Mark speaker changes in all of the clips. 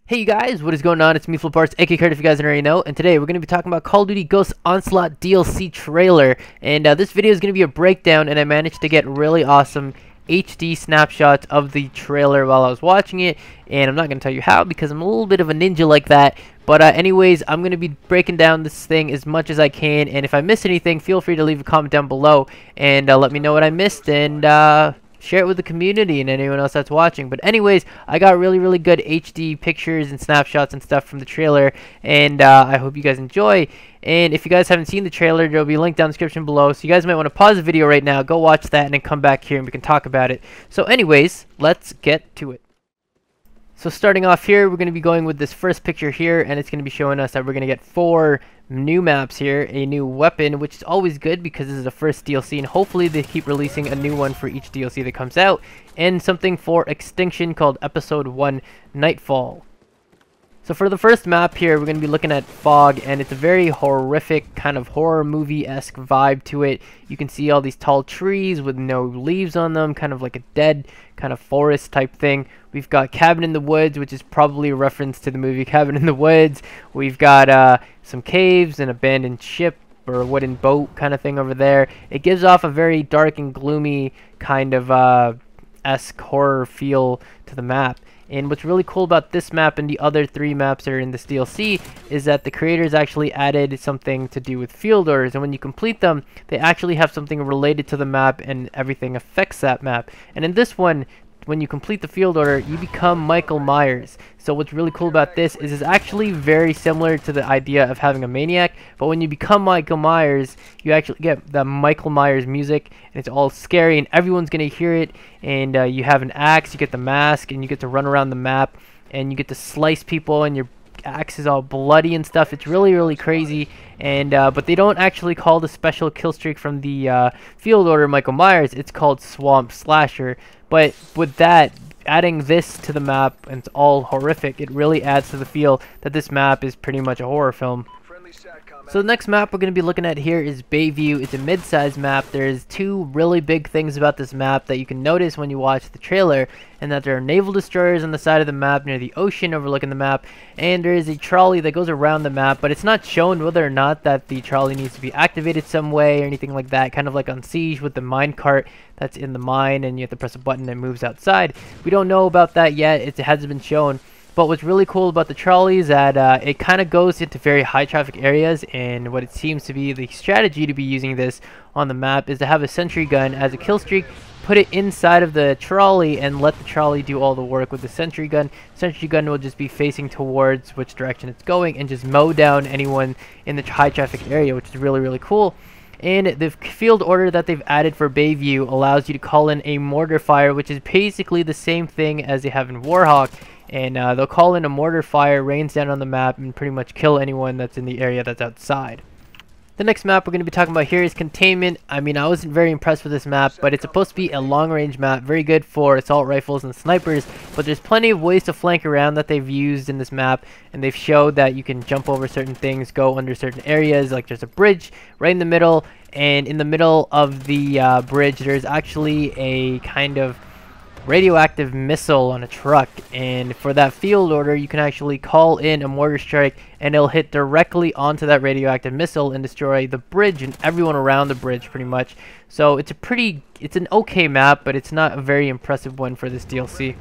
Speaker 1: Hey you guys, what is going on? It's me, FlipArtz, aka Kurt, if you guys don't already know, and today we're going to be talking about Call of Duty Ghosts Onslaught DLC trailer, and this video is going to be a breakdown, and I managed to get really awesome HD snapshots of the trailer while I was watching it, and I'm not going to tell you how because I'm a little bit of a ninja like that, but anyways, I'm going to be breaking down this thing as much as I can, and if I miss anything, feel free to leave a comment down below, and let me know what I missed, and share it with the community and anyone else that's watching. But anyways, I got really good HD pictures and snapshots and stuff from the trailer, and I hope you guys enjoy. And if you guys haven't seen the trailer, there'll be a link down in the description below, so you guys might want to pause the video right now, go watch that, and then come back here and we can talk about it. So anyways, let's get to it. So starting off here, we're going to be going with this first picture here, and it's going to be showing us that we're going to get 4 new maps here, a new weapon, which is always good because this is the first DLC, and hopefully they keep releasing a new one for each DLC that comes out, and something for Extinction called Episode 1 Nightfall. So for the first map here, we're going to be looking at Fog, and it's a very horrific, kind of horror movie-esque vibe to it. You can see all these tall trees with no leaves on them, kind of like a dead kind of forest type thing. We've got Cabin in the Woods, which is probably a reference to the movie Cabin in the Woods. We've got some caves, an abandoned ship, or a wooden boat kind of thing over there. It gives off a very dark and gloomy kind of esque horror feel to the map. And what's really cool about this map and the other 3 maps that are in this DLC is that the creators actually added something to do with field orders, and when you complete them, they actually have something related to the map and everything affects that map. And in this one, when you complete the field order, you become Michael Myers. So what's really cool about this is it's actually very similar to the idea of having a maniac, but when you become Michael Myers, you actually get the Michael Myers music, and it's all scary, and everyone's gonna hear it, and you have an axe, you get the mask, and you get to run around the map, and you get to slice people, and your axe is all bloody and stuff. It's really crazy, and but they don't actually call the special kill streak from the field order Michael Myers. It's called Swamp Slasher. But with that, adding this to the map, and it's all horrific, it really adds to the feel that this map is pretty much a horror film. So the next map we're going to be looking at here is Bayview. It's a mid-sized map. There's 2 really big things about this map that you can notice when you watch the trailer, and that there are naval destroyers on the side of the map near the ocean overlooking the map, and there is a trolley that goes around the map, but it's not shown whether or not that the trolley needs to be activated some way or anything like that, kind of like on Siege with the minecart that's in the mine and you have to press a button and it moves outside. We don't know about that yet. It hasn't been shown. But what's really cool about the trolley is that it kind of goes into very high traffic areas, and what it seems to be the strategy to be using this on the map is to have a sentry gun as a kill streak, put it inside of the trolley, and let the trolley do all the work with the sentry gun. Sentry gun will just be facing towards which direction it's going and just mow down anyone in the high traffic area, which is really cool. And the field order that they've added for Bayview allows you to call in a mortar fire, which is basically the same thing as they have in Warhawk. And they'll call in a mortar fire, rains down on the map, and pretty much kill anyone that's in the area that's outside. The next map we're going to be talking about here is Containment. I mean, I wasn't very impressed with this map, but it's supposed to be a long-range map, very good for assault rifles and snipers, but there's plenty of ways to flank around that they've used in this map, and they've showed that you can jump over certain things, go under certain areas, like there's a bridge right in the middle, and in the middle of the bridge there's actually a kind of radioactive missile on a truck, and for that field order you can actually call in a mortar strike and it'll hit directly onto that radioactive missile and destroy the bridge and everyone around the bridge pretty much. So it's an okay map, but it's not a very impressive one for this DLC.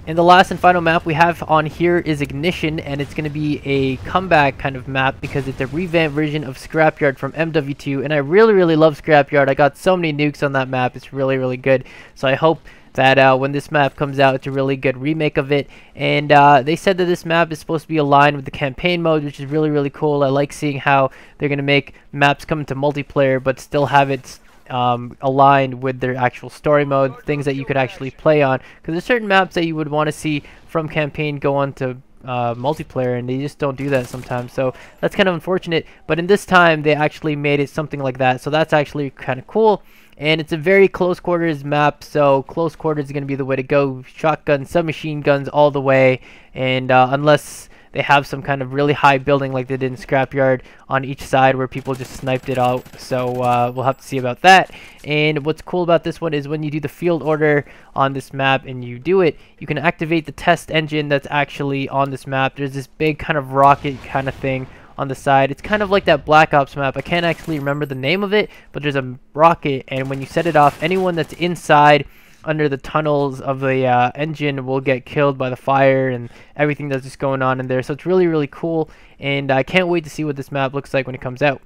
Speaker 1: And the last and final map we have on here is Ignition, and it's going to be a comeback kind of map because it's a revamped version of Scrapyard from MW2, and I really love Scrapyard. I got so many nukes on that map. It's really good. So I hope that when this map comes out, it's a really good remake of it. And they said that this map is supposed to be aligned with the campaign mode, which is really cool. I like seeing how they're going to make maps come into multiplayer but still have it aligned with their actual story mode, things that you could actually play on, because there's certain maps that you would want to see from campaign go on to multiplayer, and they just don't do that sometimes, so that's kind of unfortunate. But in this time they actually made it something like that, so that's actually kind of cool. And it's a very close quarters map, so close quarters is going to be the way to go. Shotguns, submachine guns all the way, and unless they have some kind of really high building like they did in Scrapyard on each side where people just sniped it out. So we'll have to see about that. And what's cool about this one is when you do the field order on this map and you do it, you can activate the test engine that's actually on this map. There's this big kind of rocket kind of thing on the side. It's kind of like that Black Ops map. I can't actually remember the name of it, but there's a rocket, and when you set it off, anyone that's inside under the tunnels of the engine will get killed by the fire and everything that's just going on in there. So it's really, really cool, and I can't wait to see what this map looks like when it comes out.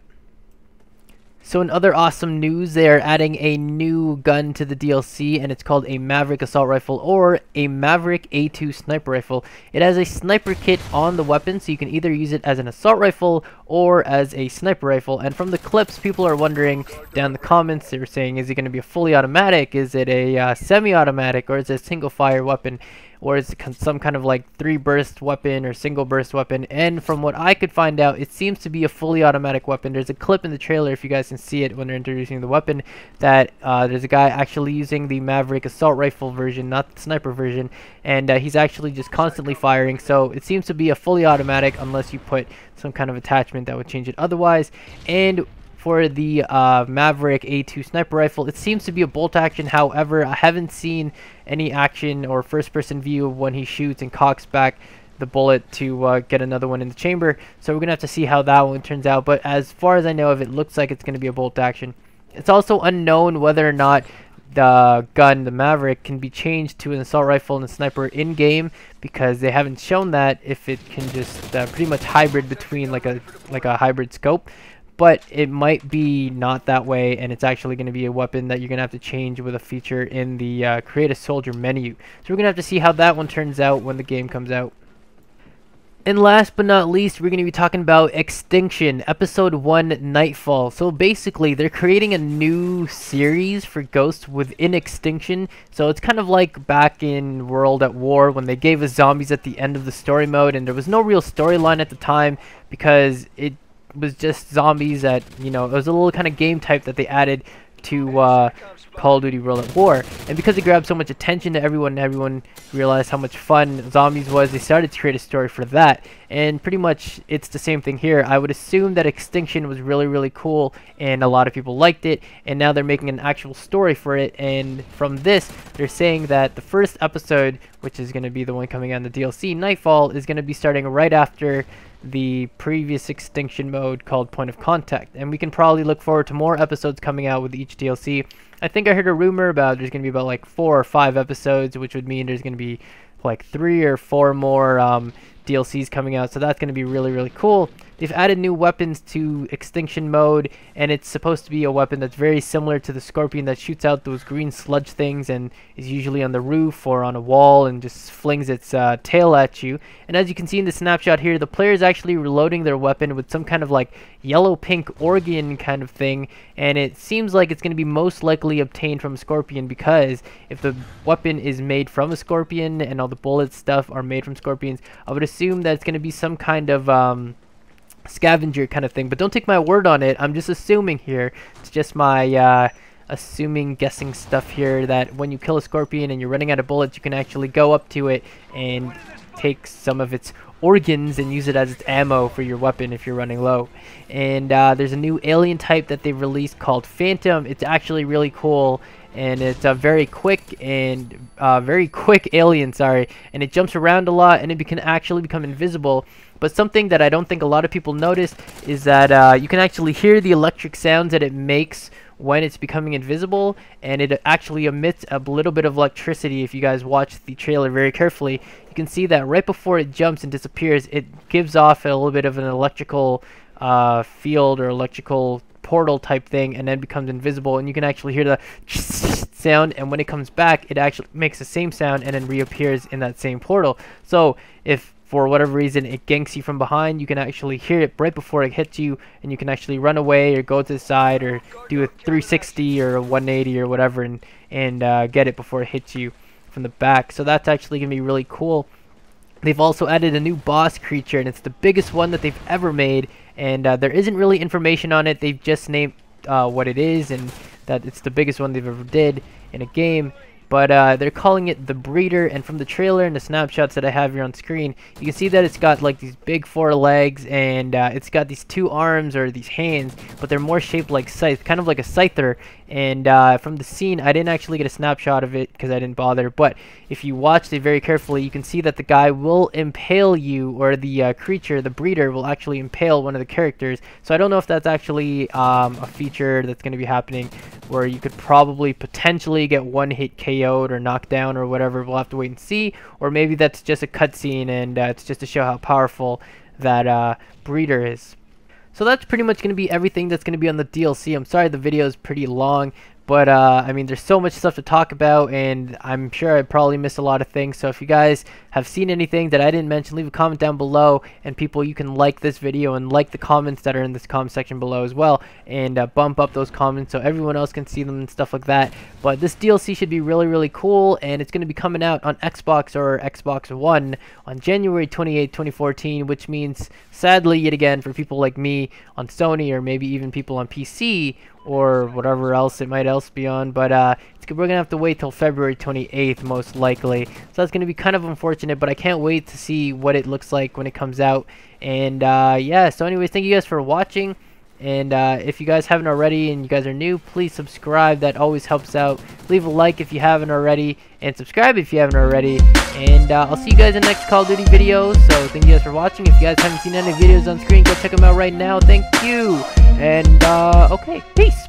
Speaker 1: So in other awesome news, they are adding a new gun to the DLC, and it's called a Maverick assault rifle, or a Maverick A2 sniper rifle. It has a sniper kit on the weapon, so you can either use it as an assault rifle or as a sniper rifle. And from the clips, people are wondering down in the comments, they were saying, is it going to be a fully automatic, is it a semi-automatic, or is it a single fire weapon, or is it some kind of like 3-burst weapon or single burst weapon? And from what I could find out, it seems to be a fully automatic weapon. There's a clip in the trailer, if you guys can see it when they're introducing the weapon, that there's a guy actually using the Maverick assault rifle version, not the sniper version, and he's actually just constantly firing. So it seems to be a fully automatic unless you put some kind of attachment that would change it otherwise. And for the Maverick A2 sniper rifle, it seems to be a bolt action. However, I haven't seen any action or first person view of when he shoots and cocks back the bullet to get another one in the chamber. So we're gonna have to see how that one turns out, but as far as I know of, it looks like it's gonna be a bolt action. It's also unknown whether or not the gun, the Maverick, can be changed to an assault rifle and a sniper in game, because they haven't shown that if it can just pretty much hybrid between like a hybrid scope. But it might be not that way, and it's actually going to be a weapon that you're going to have to change with a feature in the Create a Soldier menu. So we're going to have to see how that one turns out when the game comes out. And last but not least, we're going to be talking about Extinction, Episode 1, Nightfall. So basically, they're creating a new series for Ghosts within Extinction. So it's kind of like back in World at War when they gave us zombies at the end of the story mode, and there was no real storyline at the time because it was just zombies that, you know, it was a little kind of game type that they added to Call of Duty World at War. And because it grabbed so much attention to everyone and everyone realized how much fun zombies was, they started to create a story for that. And pretty much it's the same thing here. I would assume that Extinction was really, really cool and a lot of people liked it, and now they're making an actual story for it. And from this, they're saying that the first episode, which is going to be the one coming on the DLC, Nightfall, is going to be starting right after the previous Extinction mode called Point of Contact. And we can probably look forward to more episodes coming out with each DLC. I think I heard a rumor about there's going to be about like 4 or 5 episodes, which would mean there's going to be like 3 or 4 more DLCs coming out, so that's going to be really, really cool. They've added new weapons to Extinction mode, and it's supposed to be a weapon that's very similar to the Scorpion that shoots out those green sludge things and is usually on the roof or on a wall and just flings its tail at you. And as you can see in the snapshot here, the player is actually reloading their weapon with some kind of like yellow-pink organ kind of thing, and it seems like it's going to be most likely obtained from a Scorpion, because if the weapon is made from a Scorpion and all the bullets stuff are made from Scorpions, I would assume that it's going to be some kind of scavenger kind of thing. But don't take my word on it, I'm just assuming here. It's just my assuming, guessing stuff here, that when you kill a Scorpion and you're running out of bullets, you can actually go up to it and take some of its organs and use it as its ammo for your weapon if you're running low. And there's a new alien type that they've released called Phantom. It's actually really cool, and it's a very quick alien, and it jumps around a lot, and it can actually become invisible. But something that I don't think a lot of people notice is that you can actually hear the electric sounds that it makes when it's becoming invisible, and it actually emits a little bit of electricity. If you guys watch the trailer very carefully, you can see that right before it jumps and disappears, it gives off a little bit of an electrical field or electrical portal type thing, and then becomes invisible, and you can actually hear the sound, and when it comes back, it actually makes the same sound and then reappears in that same portal. So if for whatever reason it ganks you from behind, you can actually hear it right before it hits you, and you can actually run away or go to the side or do a 360 or a 180 or whatever, and get it before it hits you from the back. So that's actually gonna be really cool. They've also added a new boss creature, and it's the biggest one that they've ever made, and there isn't really information on it. They've just named what it is, and that it's the biggest one they've ever did in a game. but they're calling it the Breeder. And from the trailer and the snapshots that I have here on screen, you can see that it's got like these big 4 legs, and it's got these 2 arms or these hands, but they're more shaped like scythe, kind of like a scyther. And from the scene, I didn't actually get a snapshot of it because I didn't bother, but if you watched it very carefully, you can see that the guy will impale you, or the creature, the Breeder, will actually impale one of the characters. So I don't know if that's actually a feature that's going to be happening, where you could probably potentially get one hit KO'd or knocked down or whatever. We'll have to wait and see. Or maybe that's just a cutscene, and it's just to show how powerful that Breeder is. So that's pretty much going to be everything that's going to be on the DLC. I'm sorry the video is pretty long, but I mean, there's so much stuff to talk about, and I'm sure I probably missed a lot of things. So if you guys have seen anything that I didn't mention, leave a comment down below. And people, you can like this video and like the comments that are in this comment section below as well, and bump up those comments so everyone else can see them and stuff like that. But this DLC should be really, really cool, and it's going to be coming out on Xbox or Xbox One on January 28, 2014, which means, sadly, yet again, for people like me on Sony, or maybe even people on PC, or whatever else it might else be on, but we're gonna have to wait till February 28th most likely. So that's gonna be kind of unfortunate, but I can't wait to see what it looks like when it comes out. And yeah, so anyways, thank you guys for watching, and if you guys haven't already and you guys are new, please subscribe. That always helps out. Leave a like if you haven't already, and subscribe if you haven't already. And I'll see you guys in the next Call of Duty video. So thank you guys for watching. If you guys haven't seen any videos on screen, go check them out right now. Thank you. And okay, peace.